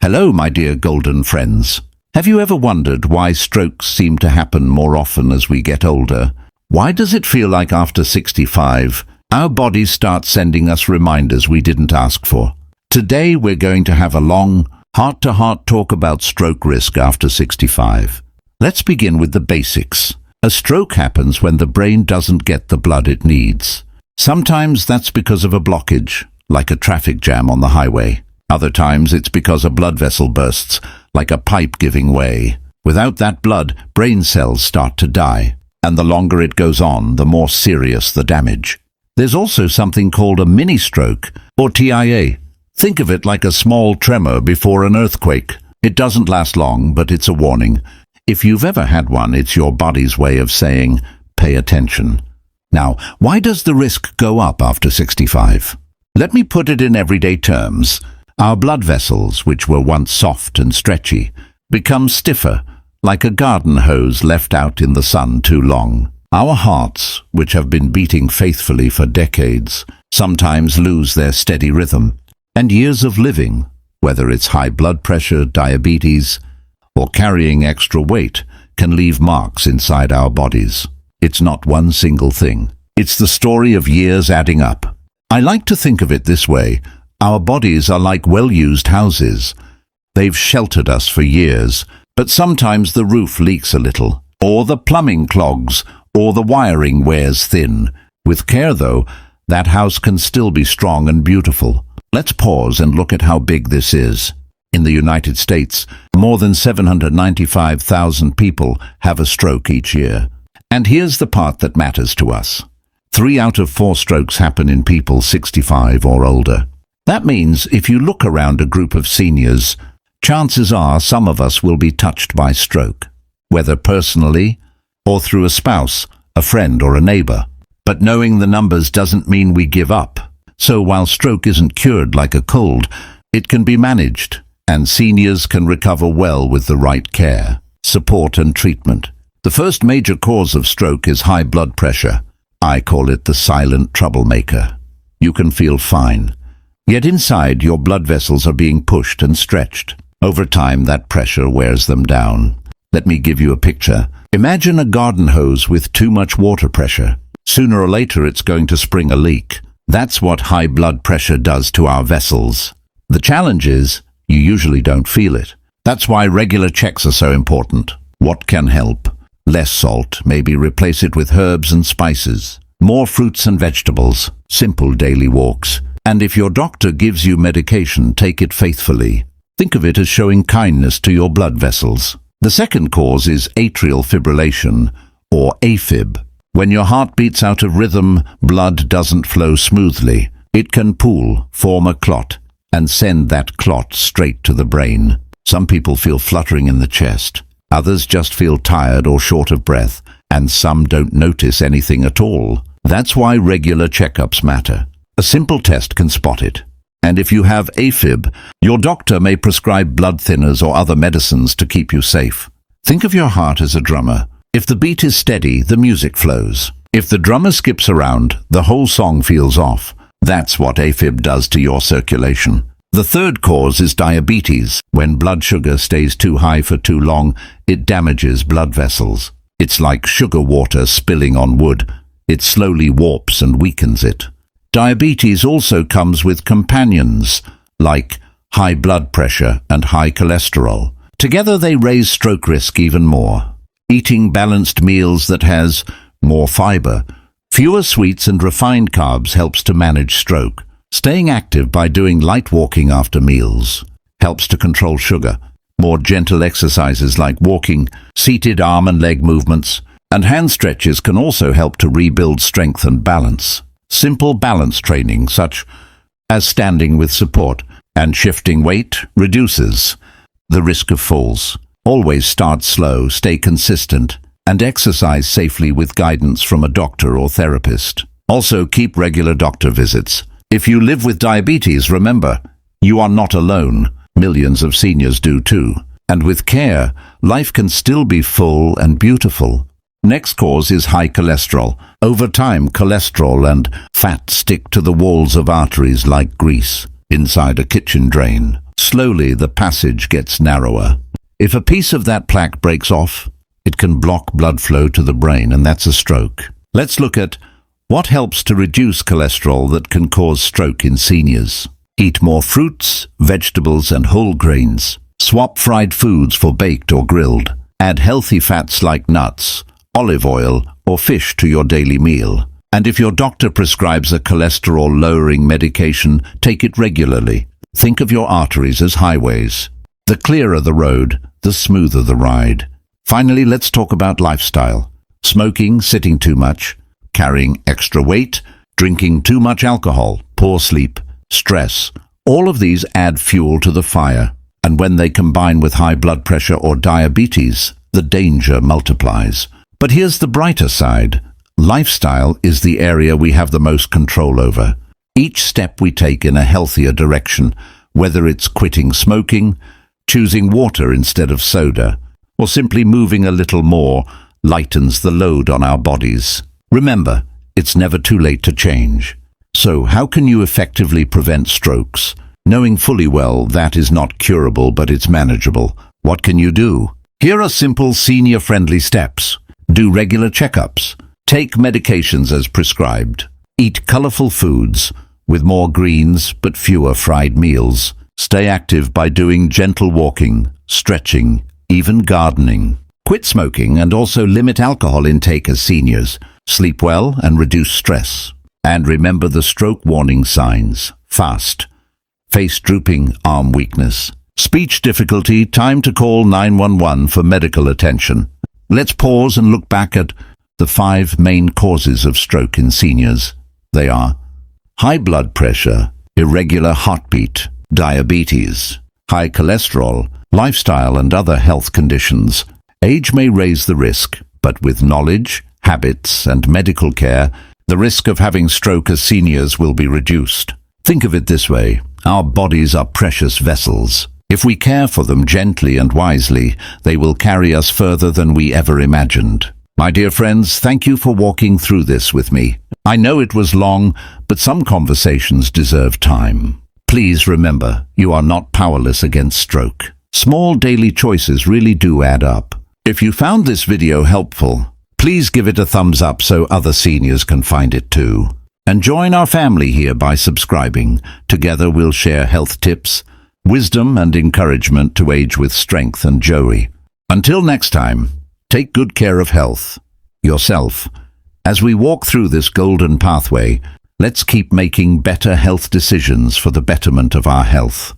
Hello, my dear golden friends. Have you ever wondered why strokes seem to happen more often as we get older? Why does it feel like after 65, our bodies start sending us reminders we didn't ask for? Today we're going to have a long, heart-to-heart talk about stroke risk after 65. Let's begin with the basics. A stroke happens when the brain doesn't get the blood it needs. Sometimes that's because of a blockage, like a traffic jam on the highway. Other times it's because a blood vessel bursts, like a pipe giving way. Without that blood, brain cells start to die, and the longer it goes on, the more serious the damage. There's also something called a mini-stroke, or TIA. Think of it like a small tremor before an earthquake. It doesn't last long, but it's a warning. If you've ever had one, it's your body's way of saying, pay attention. Now, why does the risk go up after 65? Let me put it in everyday terms. Our blood vessels, which were once soft and stretchy, become stiffer, like a garden hose left out in the sun too long. Our hearts, which have been beating faithfully for decades, sometimes lose their steady rhythm. And years of living, whether it's high blood pressure, diabetes, or carrying extra weight, can leave marks inside our bodies. It's not one single thing. It's the story of years adding up. I like to think of it this way. Our bodies are like well-used houses. They've sheltered us for years, but sometimes the roof leaks a little, or the plumbing clogs, or the wiring wears thin. With care, though, that house can still be strong and beautiful. Let's pause and look at how big this is. In the United States, more than 795,000 people have a stroke each year. And here's the part that matters to us. 3 out of 4 strokes happen in people 65 or older. That means if you look around a group of seniors, chances are some of us will be touched by stroke, whether personally or through a spouse, a friend or a neighbor. But knowing the numbers doesn't mean we give up. So while stroke isn't cured like a cold, it can be managed, and seniors can recover well with the right care, support and treatment. The first major cause of stroke is high blood pressure. I call it the silent troublemaker. You can feel fine. Yet inside, your blood vessels are being pushed and stretched. Over time, that pressure wears them down. Let me give you a picture. Imagine a garden hose with too much water pressure. Sooner or later, it's going to spring a leak. That's what high blood pressure does to our vessels. The challenge is, you usually don't feel it. That's why regular checks are so important. What can help? Less salt, maybe replace it with herbs and spices. More fruits and vegetables. Simple daily walks. And if your doctor gives you medication, take it faithfully. Think of it as showing kindness to your blood vessels. The second cause is atrial fibrillation, or AFib. When your heart beats out of rhythm, blood doesn't flow smoothly. It can pool, form a clot, and send that clot straight to the brain. Some people feel fluttering in the chest. Others just feel tired or short of breath, and some don't notice anything at all. That's why regular checkups matter. A simple test can spot it. And if you have AFib, your doctor may prescribe blood thinners or other medicines to keep you safe. Think of your heart as a drummer. If the beat is steady, the music flows. If the drummer skips around, the whole song feels off. That's what AFib does to your circulation. The third cause is diabetes. When blood sugar stays too high for too long, it damages blood vessels. It's like sugar water spilling on wood. It slowly warps and weakens it. Diabetes also comes with companions, like high blood pressure and high cholesterol. Together they raise stroke risk even more. Eating balanced meals that has more fiber, fewer sweets and refined carbs helps to manage stroke. Staying active by doing light walking after meals helps to control sugar. More gentle exercises like walking, seated arm and leg movements, and hand stretches can also help to rebuild strength and balance. Simple balance training, such as standing with support and shifting weight, reduces the risk of falls. Always start slow, stay consistent, and exercise safely with guidance from a doctor or therapist. Also, keep regular doctor visits. If you live with diabetes, remember, you are not alone. Millions of seniors do too. And with care, life can still be full and beautiful. Next cause is high cholesterol. Over time, cholesterol and fat stick to the walls of arteries like grease inside a kitchen drain. Slowly slowly the passage gets narrower. If a piece of that plaque breaks off, it can block blood flow to the brain, and that's a stroke. Let's look at what helps to reduce cholesterol that can cause stroke in seniors. Eat more fruits, vegetables, and whole grains. Swap fried foods for baked or grilled. Add healthy fats like nuts, olive oil, or fish to your daily meal. And if your doctor prescribes a cholesterol-lowering medication, take it regularly. Think of your arteries as highways. The clearer the road, the smoother the ride. Finally, let's talk about lifestyle. Smoking, sitting too much, carrying extra weight, drinking too much alcohol, poor sleep, stress. All of these add fuel to the fire. And when they combine with high blood pressure or diabetes, the danger multiplies. But here's the brighter side. Lifestyle is the area we have the most control over. Each step we take in a healthier direction, whether it's quitting smoking, choosing water instead of soda, or simply moving a little more, lightens the load on our bodies. Remember, it's never too late to change. So how can you effectively prevent strokes? Knowing fully well that is not curable, but it's manageable. What can you do? Here are simple senior-friendly steps. Do regular checkups. Take medications as prescribed. Eat colorful foods with more greens but fewer fried meals. Stay active by doing gentle walking, stretching, even gardening. Quit smoking and also limit alcohol intake as seniors. Sleep well and reduce stress. And remember the stroke warning signs. Fast. Face drooping, arm weakness. Speech difficulty, time to call 911 for medical attention. Let's pause and look back at the 5 main causes of stroke in seniors. They are high blood pressure, irregular heartbeat, diabetes, high cholesterol, lifestyle and other health conditions. Age may raise the risk, but with knowledge, habits and medical care, the risk of having stroke as seniors will be reduced. Think of it this way. Our bodies are precious vessels. If we care for them gently and wisely, they will carry us further than we ever imagined. My dear friends, thank you for walking through this with me. I know it was long, but some conversations deserve time. Please remember, you are not powerless against stroke. Small daily choices really do add up. If you found this video helpful, please give it a thumbs up so other seniors can find it too. And join our family here by subscribing. Together we'll share health tips, wisdom and encouragement to age with strength and joy. Until next time, take good care of health, yourself. As we walk through this golden pathway, let's keep making better health decisions for the betterment of our health.